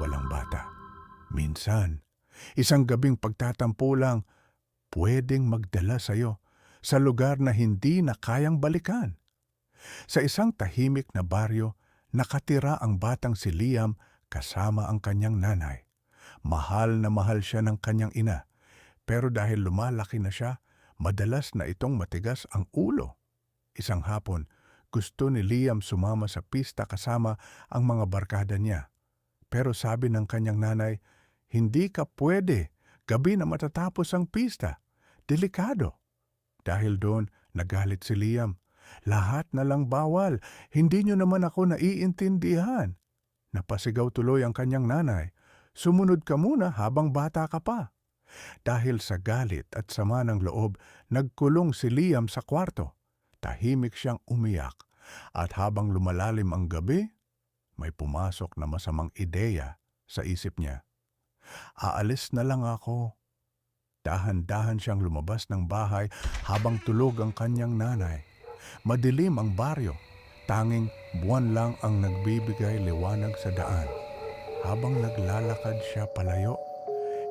walang bata. Minsan, isang gabing pagtatampo lang pwedeng magdala sa'yo sa lugar na hindi na kayang balikan. Sa isang tahimik na baryo, nakatira ang batang si Liam kasama ang kanyang nanay. Mahal na mahal siya ng kanyang ina, pero dahil lumalaki na siya, madalas na itong matigas ang ulo. Isang hapon, gusto ni Liam sumama sa pista kasama ang mga barkada niya. Pero sabi ng kanyang nanay, hindi ka pwede, gabi na matatapos ang pista. Delikado. Dahil doon, nagalit si Liam. Lahat na lang bawal, hindi niyo naman ako naiintindihan. Napasigaw tuloy ang kanyang nanay. Sumunod ka muna habang bata ka pa. Dahil sa galit at sama ng loob, nagkulong si Liam sa kwarto. Tahimik siyang umiyak. At habang lumalalim ang gabi, may pumasok na masamang ideya sa isip niya. Aalis na lang ako. Dahan-dahan siyang lumabas ng bahay habang tulog ang kanyang nanay. Madilim ang baryo. Tanging buwan lang ang nagbibigay liwanag sa daan. Habang naglalakad siya palayo,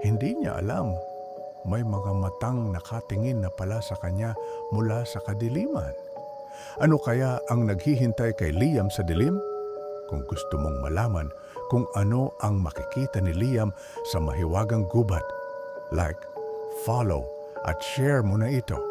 hindi niya alam. May mga matang nakatingin na pala sa kanya mula sa kadiliman. Ano kaya ang naghihintay kay Liam sa dilim? Kung gusto mong malaman kung ano ang makikita ni Liam sa mahiwagang gubat, like, follow at share mo na ito